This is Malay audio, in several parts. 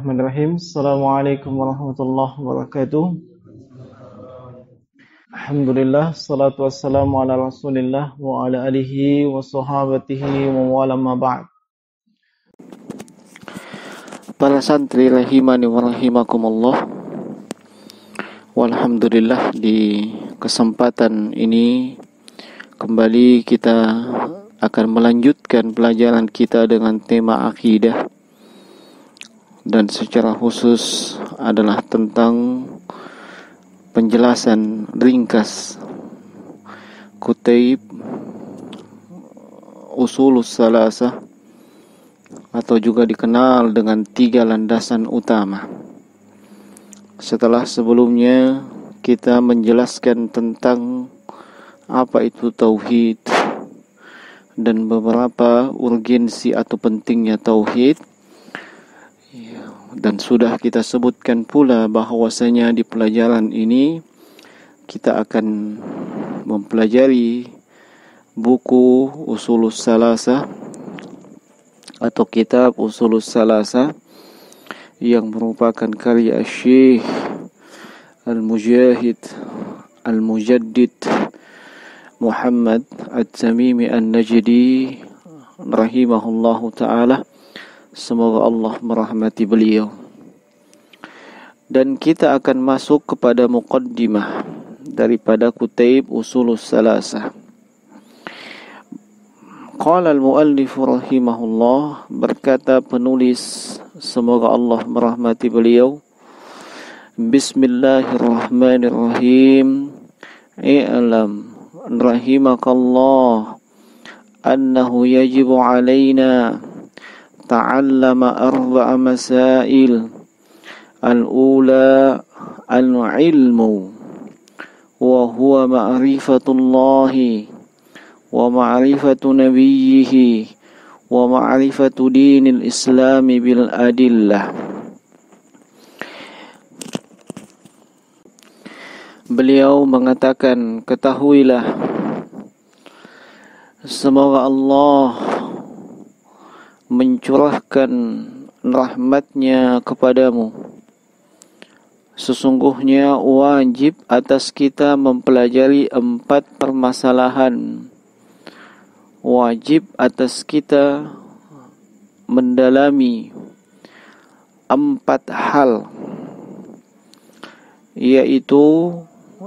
Bismillahirrahmanirrahim. Assalamualaikum warahmatullahi wabarakatuh. Alhamdulillah, salatu wassalamu ala rasulillah wa ala alihi wa sahabatihi wa wala ma ba'd. Para santri rahimani wa rahimakumullah. Walhamdulillah, di kesempatan ini kembali kita akan melanjutkan pelajaran kita dengan tema akidah, dan secara khusus adalah tentang penjelasan ringkas Kutaib Usulus Salasah, atau juga dikenal dengan 3 landasan utama. Setelah sebelumnya kita menjelaskan tentang apa itu tauhid dan beberapa urgensi atau pentingnya tauhid, dan sudah kita sebutkan pula bahwasanya di pelajaran ini kita akan mempelajari buku Usulus Salasah atau kitab Usulus Salasah yang merupakan karya Syekh Al-Mujahid Al-Mujaddid Muhammad At-Tamimi An-Najdi rahimahullahu ta'ala. Semoga Allah merahmati beliau. Dan kita akan masuk kepada muqaddimah daripada Kutaib Usulus Salasah. Qala al-muallif rahimahullah, berkata penulis, semoga Allah merahmati beliau, Bismillahirrahmanirrahim. I'lam rahimakallah annahu yajibu alaina ta'allama 4 masail. Al-ula al-ilmu wa huwa ma'rifatullahi wa ma'rifatu nabiyhi wa ma'rifatu dinil islami bil adillah. Beliau mengatakan, ketahuilah, semoga Allah mencurahkan rahmatnya kepadamu. Sesungguhnya wajib atas kita mempelajari 4 permasalahan. Wajib atas kita mendalami 4 hal, yaitu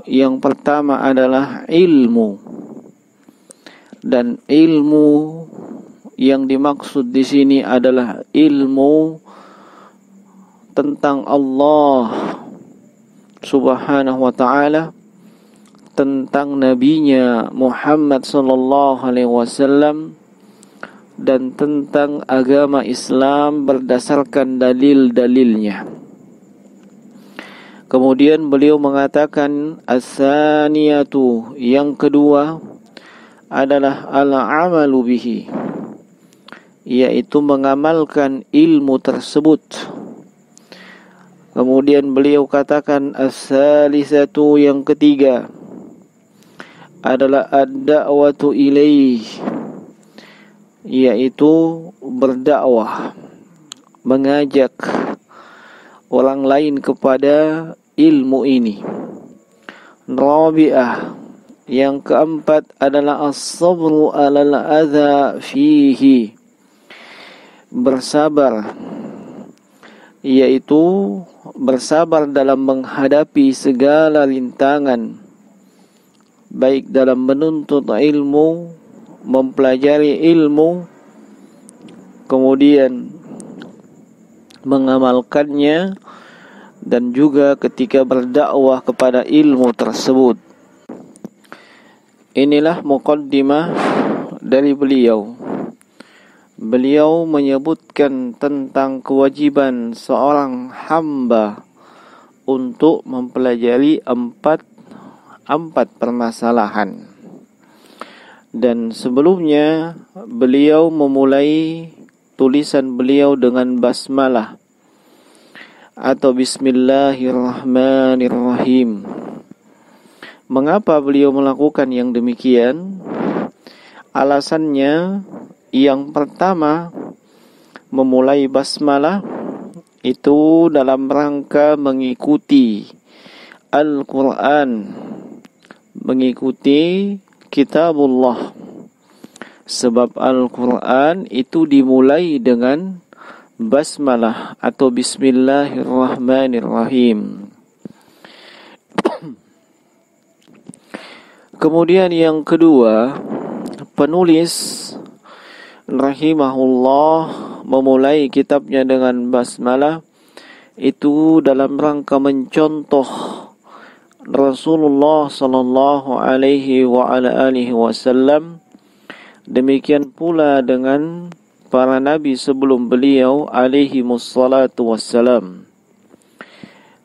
yang pertama adalah ilmu. Dan ilmu yang dimaksud di sini adalah ilmu tentang Allah Subhanahu wa ta'ala, tentang nabinya Muhammad sallallahu alaihi wasallam, dan tentang agama Islam berdasarkan dalil-dalilnya. Kemudian beliau mengatakan as-saniyatu, yang kedua adalah al-amalu bihi, yaitu mengamalkan ilmu tersebut. Kemudian beliau katakan as-salisatu, yang ketiga adalah ad-da'watu ilaih, yaitu berdakwah, mengajak orang lain kepada ilmu ini. Rabi'ah, yang keempat adalah as-sabru 'alal adza fihi, bersabar, yaitu bersabar dalam menghadapi segala rintangan, baik dalam menuntut ilmu, mempelajari ilmu, kemudian mengamalkannya, dan juga ketika berdakwah kepada ilmu tersebut. Inilah muqaddimah dari beliau. Beliau menyebutkan tentang kewajiban seorang hamba untuk mempelajari 4 permasalahan. Dan sebelumnya beliau memulai tulisan beliau dengan basmalah atau bismillahirrahmanirrahim. Mengapa beliau melakukan yang demikian? Alasannya, yang pertama, memulai basmalah itu dalam rangka mengikuti Al-Quran, mengikuti kitabullah. Sebab Al-Quran itu dimulai dengan basmalah atau bismillahirrahmanirrahim. Kemudian yang kedua, penulis rahimahullah memulai kitabnya dengan basmalah itu dalam rangka mencontoh Rasulullah sallallahu alaihi wa ala alihi wasallam. Demikian pula dengan para nabi sebelum beliau alaihi wassalatu wassalam.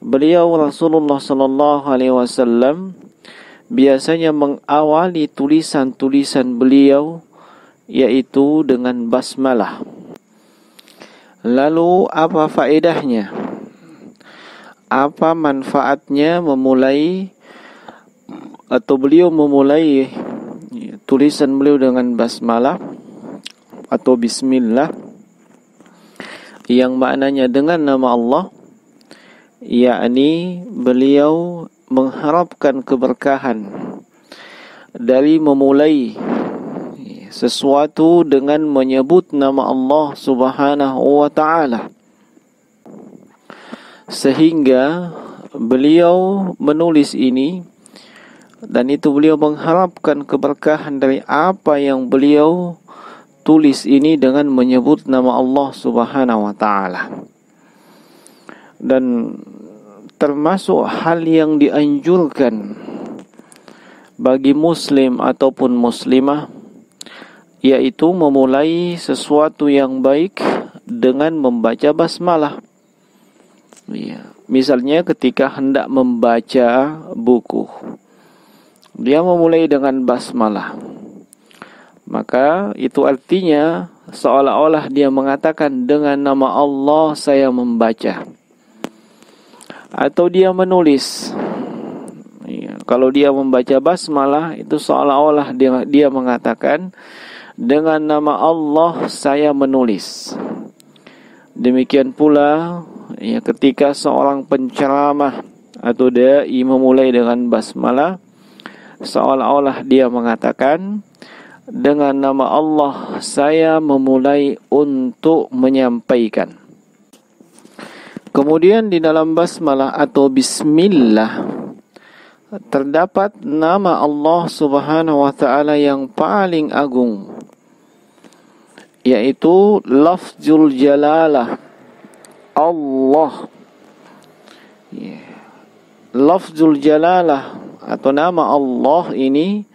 Beliau Rasulullah sallallahu alaihi wasallam biasanya mengawali tulisan-tulisan beliau yaitu dengan basmalah. Lalu apa faedahnya? Apa manfaatnya memulai atau beliau memulai tulisan beliau dengan basmalah atau bismillah yang maknanya dengan nama Allah, yakni beliau mengharapkan keberkahan dari memulai sesuatu dengan menyebut nama Allah Subhanahu wa ta'ala, sehingga beliau menulis ini, dan itu beliau mengharapkan keberkahan dari apa yang beliau tulis ini dengan menyebut nama Allah Subhanahu wa ta'ala. Dan termasuk hal yang dianjurkan bagi muslim ataupun muslimah, yaitu memulai sesuatu yang baik dengan membaca basmalah. Ya, misalnya ketika hendak membaca buku, dia memulai dengan basmalah, maka itu artinya seolah-olah dia mengatakan dengan nama Allah saya membaca. Atau dia menulis, ya, kalau dia membaca basmalah itu seolah-olah dia mengatakan dengan nama Allah saya menulis. Demikian pula ya, ketika seorang penceramah atau dai memulai dengan basmalah, seolah-olah dia mengatakan dengan nama Allah saya memulai untuk menyampaikan. Kemudian di dalam basmalah atau bismillah terdapat nama Allah Subhanahu wa ta'ala yang paling agung, yaitu lafzul jalalah Allah. Lafzul jalalah atau nama Allah ini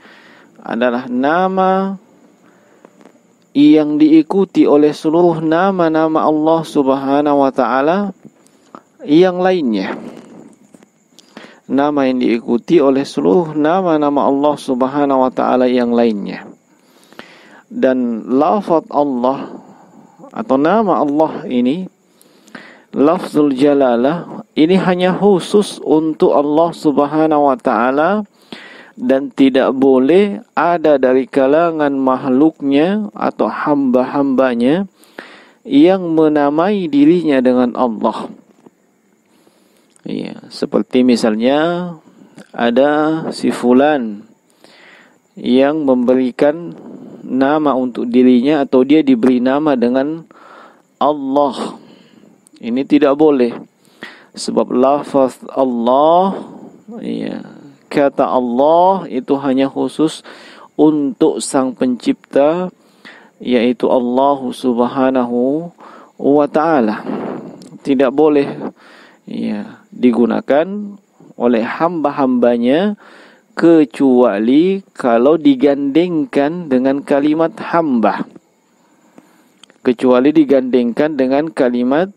adalah nama yang diikuti oleh seluruh nama-nama Allah Subhanahu wa ta'ala yang lainnya. Nama yang diikuti oleh seluruh nama-nama Allah Subhanahu wa ta'ala yang lainnya. Dan lafaz Allah atau nama Allah ini, lafzul jalalah, ini hanya khusus untuk Allah Subhanahu wa ta'ala dan tidak boleh ada dari kalangan makhluknya atau hamba-hambanya yang menamai dirinya dengan Allah. Ya, seperti misalnya ada si fulan yang memberikan nama untuk dirinya atau dia diberi nama dengan Allah. Ini tidak boleh, sebab lafaz Allah, ya, kata Allah itu hanya khusus untuk sang pencipta, yaitu Allah Subhanahu wa ta'ala. Tidak boleh ya digunakan oleh hamba-hambanya kecuali kalau digandengkan dengan kalimat hamba. Kecuali digandengkan dengan kalimat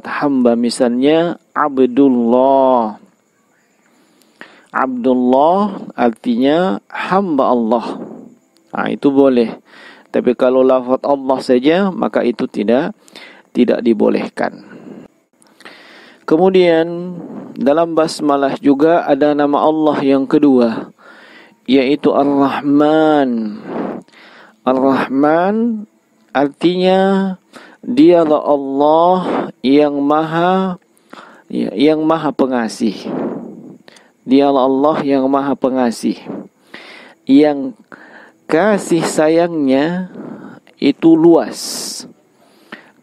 hamba, misalnya Abdullah. Abdullah artinya hamba Allah. Itu boleh. Tapi kalau lafaz Allah saja, maka itu tidak dibolehkan. Kemudian dalam basmalah juga ada nama Allah yang kedua, yaitu Ar-Rahman. Ar-Rahman artinya Dialah Allah yang maha pengasih. Dialah Allah yang maha pengasih, yang kasih sayangnya itu luas.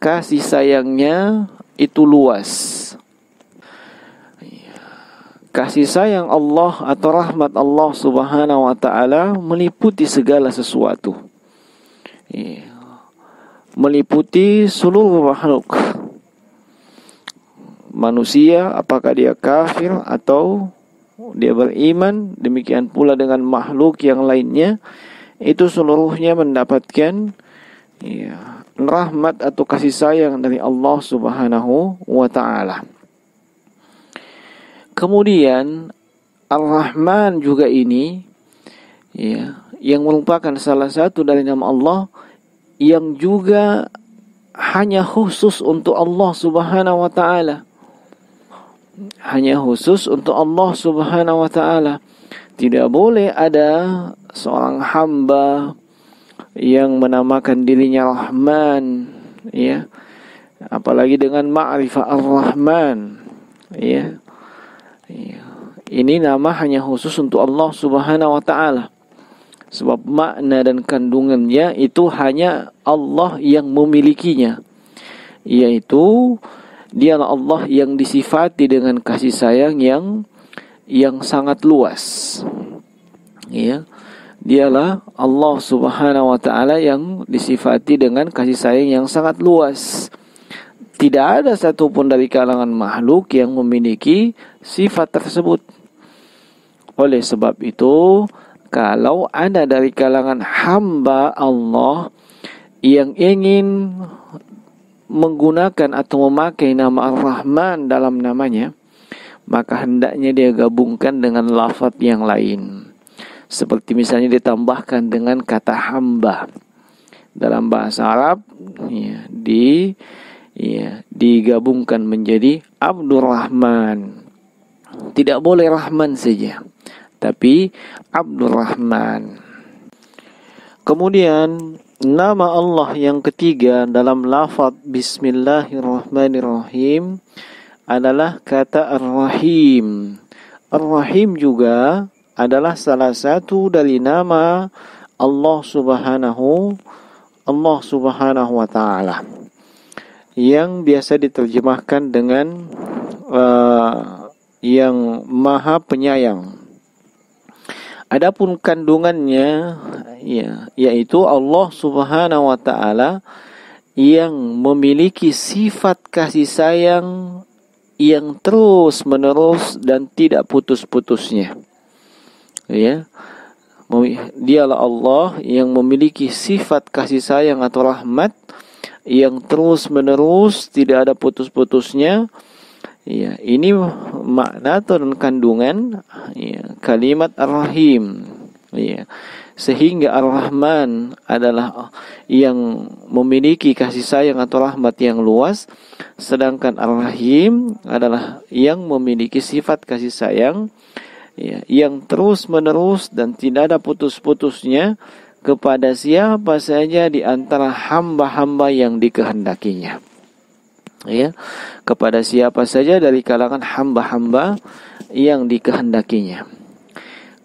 Kasih sayangnya itu luas. Kasih sayang Allah atau rahmat Allah Subhanahu wa taala meliputi segala sesuatu. Meliputi seluruh makhluk. Manusia, apakah dia kafir atau dia beriman, demikian pula dengan makhluk yang lainnya, itu seluruhnya mendapatkan rahmat atau kasih sayang dari Allah Subhanahu wa taala. Kemudian Ar-Rahman juga ini yang merupakan salah satu dari nama Allah yang juga hanya khusus untuk Allah Subhanahu wa taala. Hanya khusus untuk Allah Subhanahu wa taala. Tidak boleh ada seorang hamba yang menamakan dirinya Rahman, apalagi dengan ma'rifah Ar-Rahman, Ini nama hanya khusus untuk Allah Subhanahu wa taala. Sebab makna dan kandungannya itu hanya Allah yang memilikinya. Yaitu dialah Allah yang disifati dengan kasih sayang yang sangat luas. Dialah Allah Subhanahu wa taala yang disifati dengan kasih sayang yang sangat luas. Tidak ada satupun dari kalangan makhluk yang memiliki sifat tersebut. Oleh sebab itu, kalau ada dari kalangan hamba Allah yang ingin menggunakan atau memakai nama Ar-Rahman dalam namanya, maka hendaknya dia gabungkan dengan lafaz yang lain. Seperti misalnya ditambahkan dengan kata hamba. Dalam bahasa Arab digabungkan menjadi Abdurrahman. Tidak boleh Rahman saja, tapi Abdurrahman. Kemudian nama Allah yang ketiga dalam lafaz Bismillahirrahmanirrahim adalah kata Ar-Rahim. Ar-Rahim juga adalah salah satu dari nama Allah Subhanahu wa taala yang biasa diterjemahkan dengan yang maha penyayang. Adapun kandungannya yaitu Allah Subhanahu wa taala yang memiliki sifat kasih sayang yang terus menerus dan tidak putus-putusnya. Dialah Allah yang memiliki sifat kasih sayang atau rahmat yang terus menerus, tidak ada putus-putusnya. Ini makna atau kandungan kalimat Ar-Rahim. Sehingga Ar-Rahman adalah yang memiliki kasih sayang atau rahmat yang luas, sedangkan Ar-Rahim adalah yang memiliki sifat kasih sayang yang terus menerus dan tidak ada putus-putusnya kepada siapa saja di antara hamba-hamba yang dikehendakinya. Kepada siapa saja dari kalangan hamba-hamba yang dikehendakinya.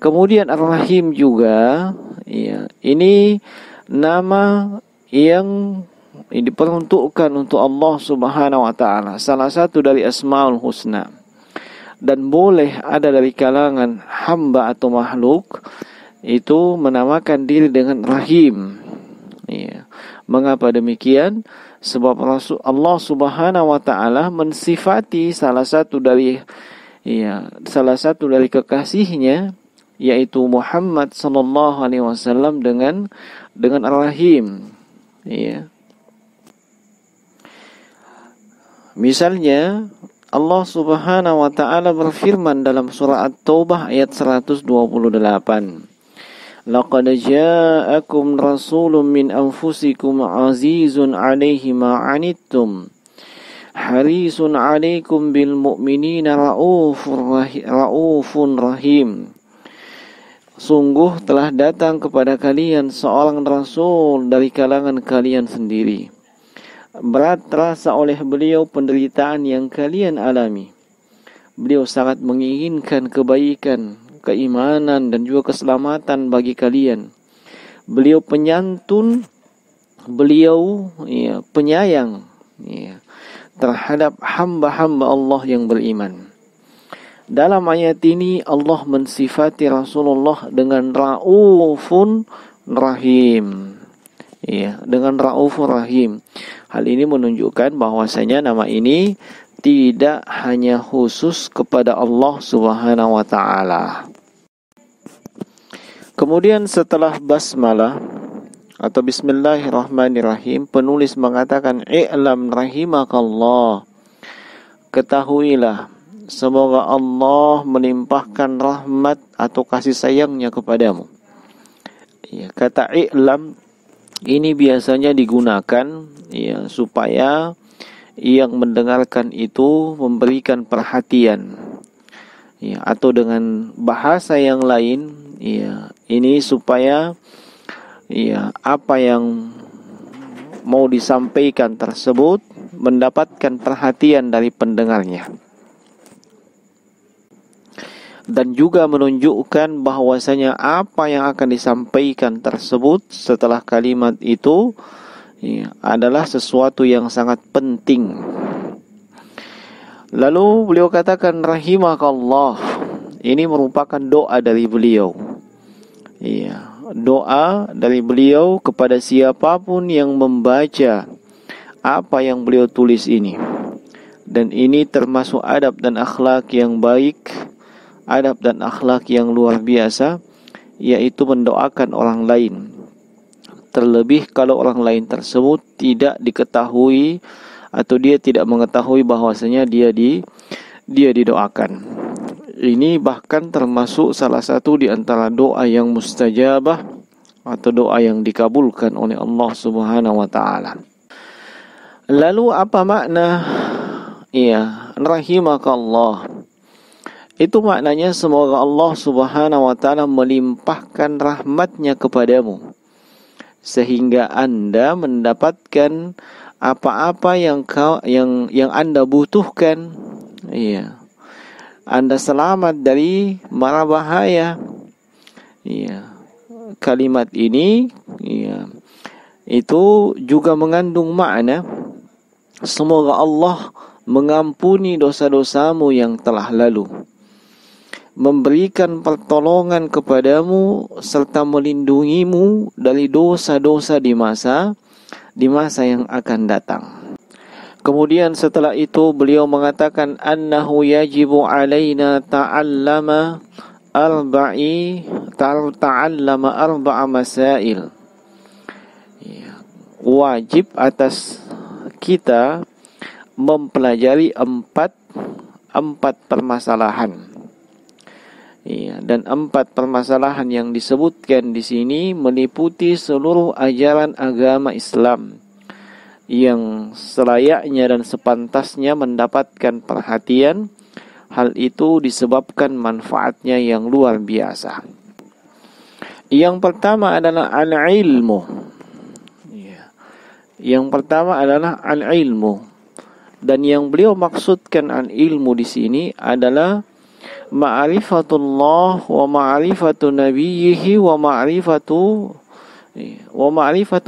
Kemudian Ar-Rahim juga ini nama yang diperuntukkan untuk Allah Subhanahu wa taala, salah satu dari Asmaul Husna, dan boleh ada dari kalangan hamba atau makhluk itu menamakan diri dengan Rahim. Mengapa demikian? Sebab Allah Subhanahu wa taala mensifati salah satu dari kekasihnya, yaitu Muhammad sallallahu alaihi wasallam dengan Ar-Rahim. Misalnya Allah Subhanahu wa taala berfirman dalam surah At-Taubah ayat 128. Laqad ja'akum rasulun min anfusikum azizun 'alaihi ma 'anittum harisun 'alaikum bil mu'minina raufun rahim. Sungguh telah datang kepada kalian seorang rasul dari kalangan kalian sendiri. berat terasa oleh beliau penderitaan yang kalian alami. Beliau sangat menginginkan kebaikan, keimanan dan juga keselamatan bagi kalian. Beliau penyantun, beliau penyayang terhadap hamba-hamba Allah yang beriman. Dalam ayat ini Allah mensifati Rasulullah dengan Raufun Rahim. Dengan Raufur Rahim. Hal ini menunjukkan bahwasanya nama ini tidak hanya khusus kepada Allah Subhanahu wa taala. Kemudian setelah basmalah atau bismillahirrahmanirrahim, penulis mengatakan i'lam rahimakallah. Ketahuilah, semoga Allah melimpahkan rahmat atau kasih sayangnya kepadamu. Kata i'lam ini biasanya digunakan supaya yang mendengarkan itu memberikan perhatian. Atau dengan bahasa yang lain, ini supaya apa yang mau disampaikan tersebut mendapatkan perhatian dari pendengarnya. Dan juga menunjukkan bahwasanya apa yang akan disampaikan tersebut setelah kalimat itu adalah sesuatu yang sangat penting. Lalu beliau katakan rahimakallah. Ini merupakan doa dari beliau. Doa dari beliau kepada siapapun yang membaca apa yang beliau tulis ini. Dan ini termasuk adab dan akhlak yang baik, adab dan akhlak yang luar biasa, yaitu mendoakan orang lain. Terlebih kalau orang lain tersebut tidak diketahui atau dia tidak mengetahui bahwasanya dia didoakan. Ini bahkan termasuk salah satu di antara doa yang mustajabah atau doa yang dikabulkan oleh Allah Subhanahu wa taala. Lalu apa makna rahimakallah? Itu maknanya semoga Allah Subhanahu wa taala melimpahkan rahmatnya kepadamu sehingga Anda mendapatkan apa-apa yang Anda butuhkan. Anda selamat dari mara bahaya. Kalimat ini itu juga mengandung makna semoga Allah mengampuni dosa-dosamu yang telah lalu, memberikan pertolongan kepadamu serta melindungimu dari dosa-dosa di masa yang akan datang. Kemudian setelah itu beliau mengatakan annahu yajibu alaina ta'allama arba'a masail. Wajib atas kita mempelajari empat permasalahan. Dan 4 permasalahan yang disebutkan di sini meliputi seluruh ajaran agama Islam yang selayaknya dan sepantasnya mendapatkan perhatian. Hal itu disebabkan manfaatnya yang luar biasa. Yang pertama adalah al-ilmu. Yang pertama adalah al-ilmu. Dan yang beliau maksudkan al-ilmu di sini adalah ma'rifatullah wa ma'rifatu nabiyhi wa ma'rifatu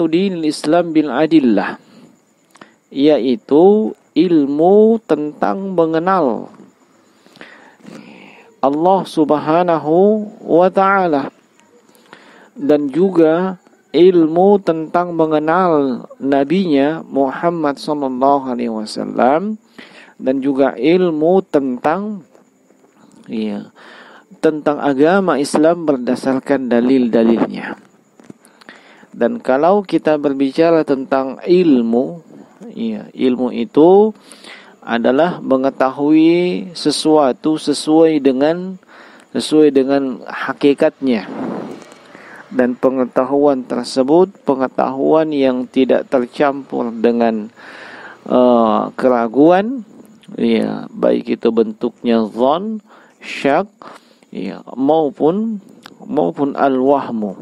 dinil Islam bil adillah, yaitu ilmu tentang mengenal Allah Subhanahu wa ta'ala dan juga ilmu tentang mengenal nabinya Muhammad sallallahu alaihi wasallam dan juga ilmu tentang agama Islam berdasarkan dalil-dalilnya. Dan kalau kita berbicara tentang ilmu, ilmu itu adalah mengetahui sesuatu sesuai dengan hakikatnya. Dan pengetahuan tersebut pengetahuan yang tidak tercampur dengan keraguan, baik itu bentuknya dzan, syak, maupun al-wahmu.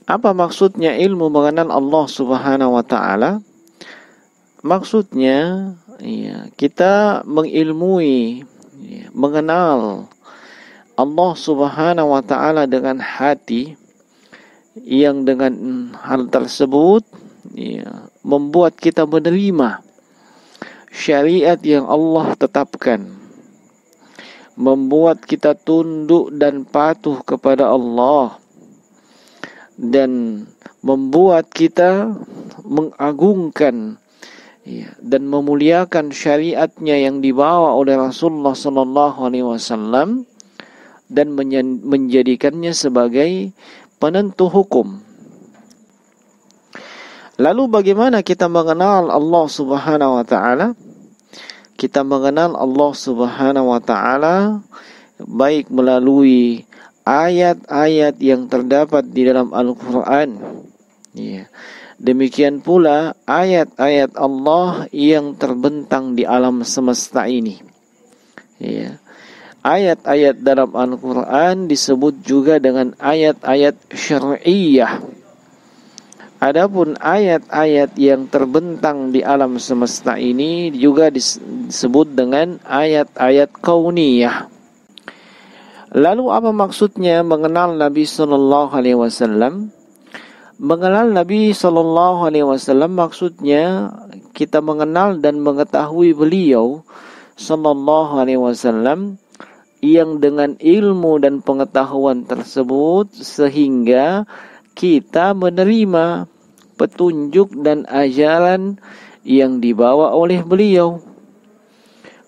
Apa maksudnya ilmu mengenal Allah Subhanahu wa taala? Maksudnya ya, kita mengilmui, ya, mengenal Allah Subhanahu wa taala dengan hati yang dengan hal tersebut ya, membuat kita menerima syariat yang Allah tetapkan, membuat kita tunduk dan patuh kepada Allah, dan membuat kita mengagungkan ya, dan memuliakan syariatnya yang dibawa oleh Rasulullah sallallahu alaihi wasallam dan menjadikannya sebagai penentu hukum. Lalu bagaimana kita mengenal Allah Subhanahu wa taala? Kita mengenal Allah Subhanahu wa taala baik melalui ayat-ayat yang terdapat di dalam Al-Qur'an. Ya. Demikian pula ayat-ayat Allah yang terbentang di alam semesta ini. Ya. Ayat-ayat dalam Al-Quran disebut juga dengan ayat-ayat syar'iyah. Adapun ayat-ayat yang terbentang di alam semesta ini juga disebut dengan ayat-ayat kauniyah. Lalu apa maksudnya mengenal Nabi sallallahu alaihi wasallam? Mengenal Nabi sallallahu alaihi wasallam maksudnya kita mengenal dan mengetahui beliau sallallahu alaihi wasallam yang dengan ilmu dan pengetahuan tersebut sehingga kita menerima petunjuk dan ajaran yang dibawa oleh beliau.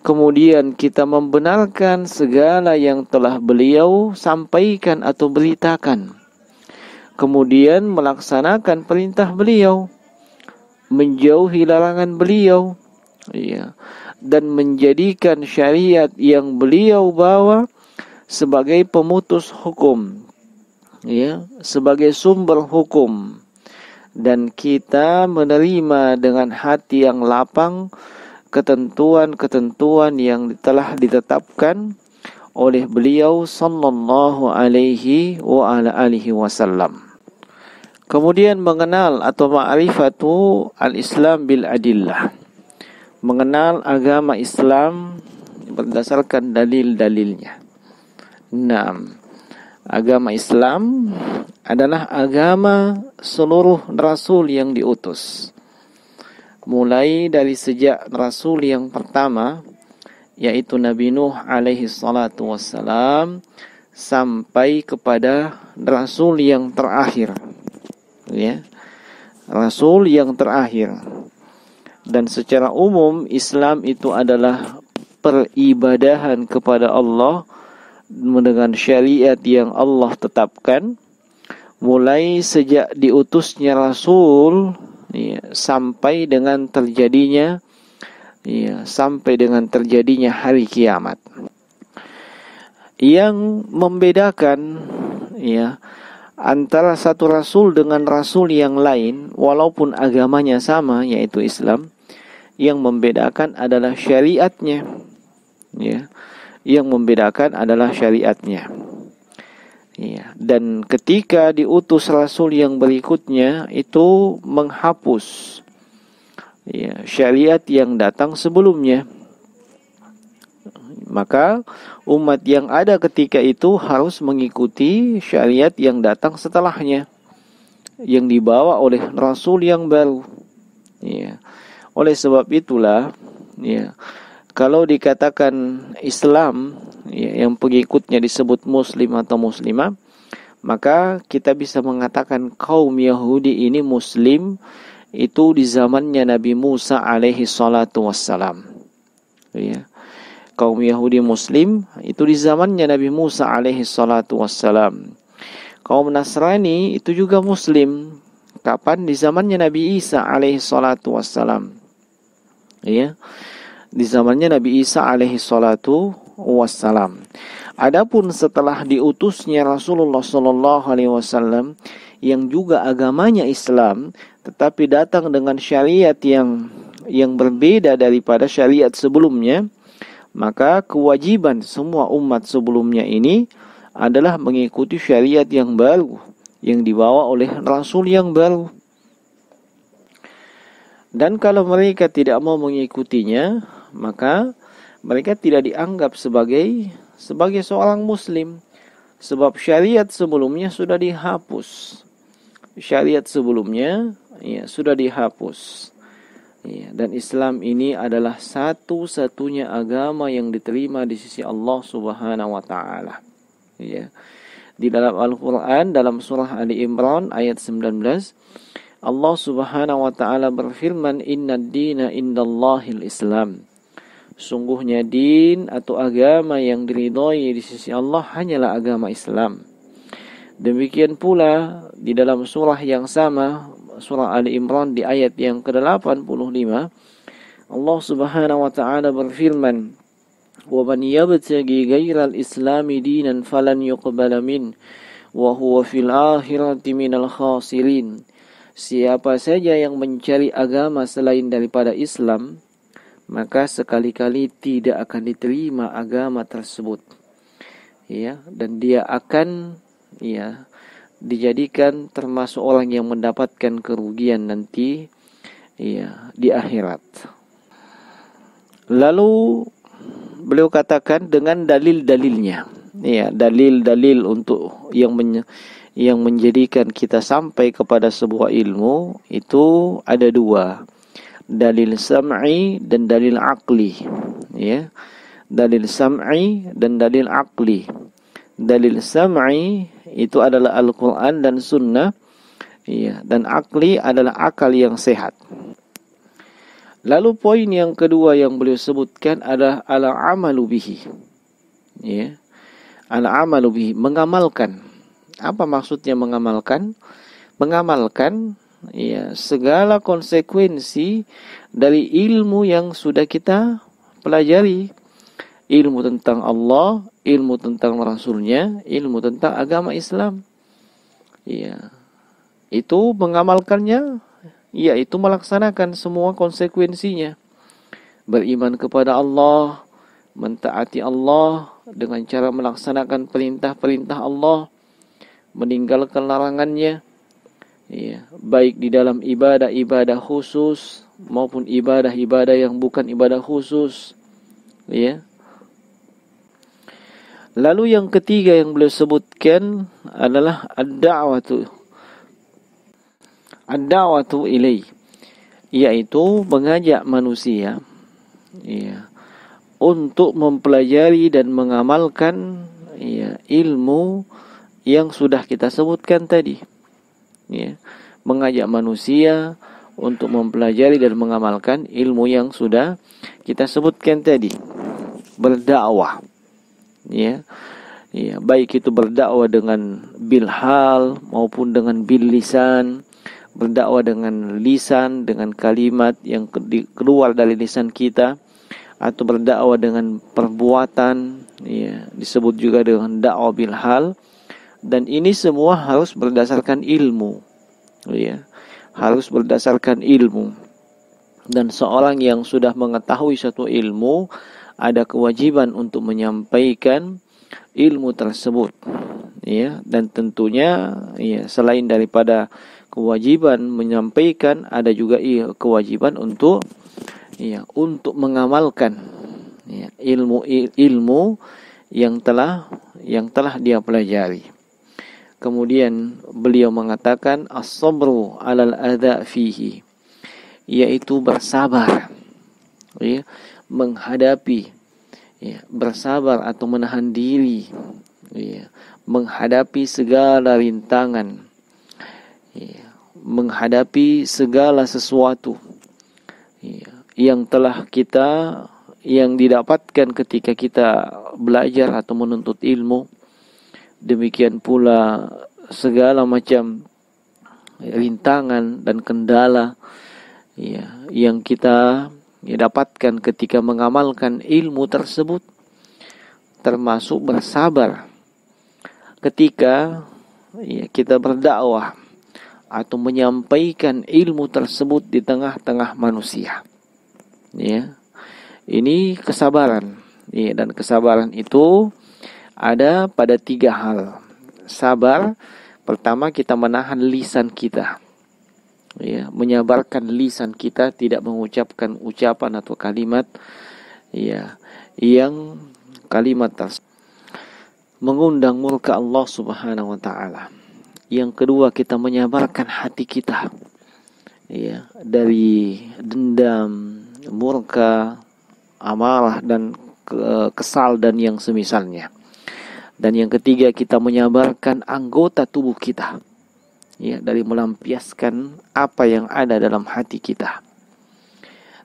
Kemudian kita membenarkan segala yang telah beliau sampaikan atau beritakan. Kemudian melaksanakan perintah beliau, menjauhi larangan beliau, ya, dan menjadikan syariat yang beliau bawa sebagai pemutus hukum, ya, sebagai sumber hukum, dan kita menerima dengan hati yang lapang ketentuan-ketentuan yang telah ditetapkan oleh beliau sallallahu alaihi wa ala alihi wasallam. Kemudian mengenal atau ma'rifatu al-Islam bil adillah, mengenal agama Islam berdasarkan dalil-dalilnya. Agama Islam adalah agama seluruh rasul yang diutus. Mulai dari sejak rasul yang pertama, yaitu Nabi Nuh alaihi salatu wassalam, sampai kepada rasul yang terakhir. Ya, rasul yang terakhir. Dan secara umum Islam itu adalah peribadahan kepada Allah dengan syariat yang Allah tetapkan mulai sejak diutusnya Rasul ya, sampai dengan terjadinya hari kiamat. Yang membedakan ya antara satu rasul dengan rasul yang lain walaupun agamanya sama yaitu Islam, yang membedakan adalah syariatnya, ya. Yang membedakan adalah syariatnya. Ya. Dan ketika diutus rasul yang berikutnya itu menghapus ya, syariat yang datang sebelumnya. Maka umat yang ada ketika itu harus mengikuti syariat yang datang setelahnya, yang dibawa oleh rasul yang baru. Ya. Oleh sebab itulah, ya, kalau dikatakan Islam, ya, yang pengikutnya disebut Muslim atau Muslimah, maka kita bisa mengatakan kaum Yahudi ini Muslim itu di zamannya Nabi Musa alaihi salatu wassalam. Ya. Kaum Yahudi Muslim itu di zamannya Nabi Musa alaihi salatu wassalam. Kaum Nasrani itu juga Muslim. Kapan? Di zamannya Nabi Isa alaihi salatu wassalam. Ya, di zamannya Nabi Isa alaihi salatu wassalam. Adapun setelah diutusnya Rasulullah sallallahu alaihi wasallam yang juga agamanya Islam tetapi datang dengan syariat yang berbeda daripada syariat sebelumnya, maka kewajiban semua umat sebelumnya ini adalah mengikuti syariat yang baru, yang dibawa oleh Rasul yang baru. Dan kalau mereka tidak mau mengikutinya, maka mereka tidak dianggap sebagai seorang muslim, sebab syariat sebelumnya sudah dihapus. Syariat sebelumnya sudah dihapus. Ya, dan Islam ini adalah satu-satunya agama yang diterima di sisi Allah Subhanahu wa taala. Ya. Di dalam Al-Qur'an dalam surah Ali Imran ayat 19, Allah Subhanahu wa taala berfirman, "Innad dina indallahil Islam." Sungguhnya din atau agama yang diridhoi di sisi Allah hanyalah agama Islam. Demikian pula di dalam surah yang sama, surah Ali Imran di ayat yang ke-85, Allah Subhanahu wa taala berfirman, "Wa man yabtaghi ghairal islami dinan falan yuqbala min wa huwa fil akhirati minal khasirin." Siapa saja yang mencari agama selain daripada Islam, maka sekali-kali tidak akan diterima agama tersebut. Ya, dan dia akan dijadikan termasuk orang yang mendapatkan kerugian nanti di akhirat. Lalu beliau katakan dengan dalil-dalilnya. Dalil-dalil untuk yang menjadikan kita sampai kepada sebuah ilmu itu ada dua. Dalil sam'i dan dalil aqli. Dalil sam'i dan dalil aqli. Dalil sam'i itu adalah Al-Quran dan Sunnah, dan aqli adalah akal yang sehat. Lalu poin yang kedua yang beliau sebutkan adalah al-amalu bihi. Al-amalu bihi, mengamalkan. Apa maksudnya mengamalkan? Mengamalkan segala konsekuensi dari ilmu yang sudah kita pelajari. Ilmu tentang Allah, ilmu tentang Rasulnya, ilmu tentang agama Islam. Itu mengamalkannya, yaitu melaksanakan semua konsekuensinya. Beriman kepada Allah, mentaati Allah dengan cara melaksanakan perintah-perintah Allah, meninggalkan larangannya, baik di dalam ibadah-ibadah khusus maupun ibadah-ibadah yang bukan ibadah khusus. Lalu yang ketiga yang beliau sebutkan adalah ad-da'watu ilai, yaitu mengajak manusia untuk mempelajari dan mengamalkan ilmu yang sudah kita sebutkan tadi. Mengajak manusia untuk mempelajari dan mengamalkan ilmu yang sudah kita sebutkan tadi. Berdakwah. Baik itu berdakwah dengan bilhal maupun dengan bil lisan, berdakwah dengan lisan, dengan kalimat yang keluar dari lisan kita, atau berdakwah dengan perbuatan, disebut juga dengan dakwah bilhal. Dan ini semua harus berdasarkan ilmu, harus berdasarkan ilmu. Dan seorang yang sudah mengetahui suatu ilmu ada kewajiban untuk menyampaikan ilmu tersebut, dan tentunya selain daripada kewajiban menyampaikan, ada juga kewajiban untuk mengamalkan ilmu yang telah dia pelajari. Kemudian beliau mengatakan as-sabru 'alal adza fihi, yaitu bersabar, menghadapi, bersabar atau menahan diri, menghadapi segala rintangan, menghadapi segala sesuatu yang didapatkan ketika kita belajar atau menuntut ilmu. Demikian pula segala macam rintangan dan kendala yang kita dapatkan ketika mengamalkan ilmu tersebut, termasuk bersabar ketika kita berdakwah atau menyampaikan ilmu tersebut di tengah-tengah manusia. Ini kesabaran, dan kesabaran itu ada pada 3 hal. Sabar Pertama, kita menahan lisan kita, ya, menyabarkan lisan kita tidak mengucapkan ucapan atau kalimat, ya, yang kalimat tersebut mengundang murka Allah Subhanahu wa taala. Yang kedua, kita menyabarkan hati kita, ya, dari dendam, murka, amarah dan kesal dan yang semisalnya. Dan yang ketiga, kita menyabarkan anggota tubuh kita, ya, dari melampiaskan apa yang ada dalam hati kita.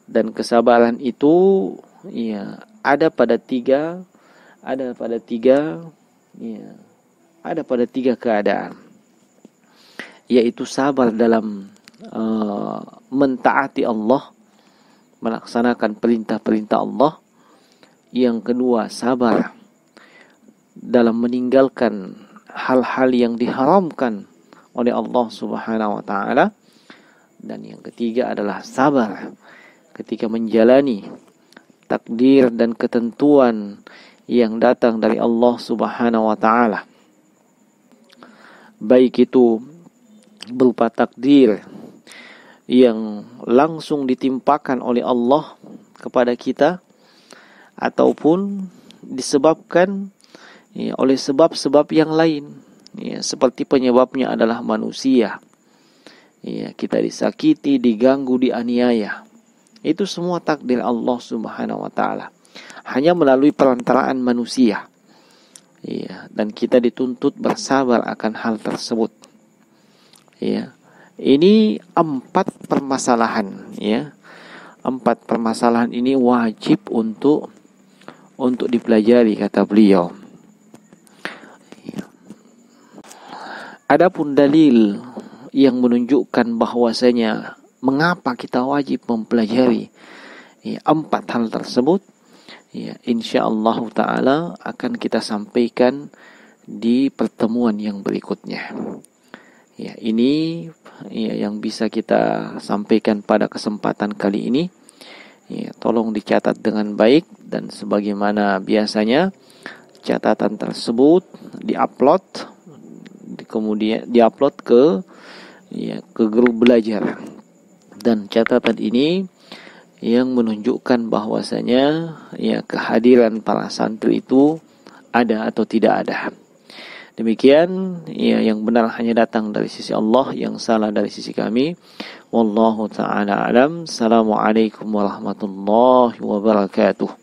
Dan kesabaran itu, ya, ada pada tiga keadaan, yaitu sabar dalam mentaati Allah, melaksanakan perintah-perintah Allah. Yang kedua, sabar dalam meninggalkan hal-hal yang diharamkan oleh Allah Subhanahu wa taala. Dan yang ketiga adalah sabar ketika menjalani takdir dan ketentuan yang datang dari Allah Subhanahu wa taala. Baik itu berupa takdir yang langsung ditimpakan oleh Allah kepada kita, ataupun disebabkan, ya, oleh sebab-sebab yang lain, ya, seperti penyebabnya adalah manusia, ya, kita disakiti, diganggu, dianiaya. Itu semua takdir Allah Subhanahu wa taala, hanya melalui perantaraan manusia, ya, dan kita dituntut bersabar akan hal tersebut, ya. Ini 4 permasalahan, ya. 4 permasalahan ini wajib untuk dipelajari, kata beliau. Adapun dalil yang menunjukkan bahwasanya mengapa kita wajib mempelajari, ya, 4 hal tersebut, ya, insyaallah taala akan kita sampaikan di pertemuan yang berikutnya. Ya, ini, ya, yang bisa kita sampaikan pada kesempatan kali ini. Ya, tolong dicatat dengan baik, dan sebagaimana biasanya catatan tersebut diupload, kemudian diupload ke grup belajar. Dan catatan ini yang menunjukkan bahwasanya, ya, kehadiran para santri itu ada atau tidak ada. Demikian, ya, yang benar hanya datang dari sisi Allah, yang salah dari sisi kami. Wallahu ta'ala alam. Assalamualaikum warahmatullahi wabarakatuh.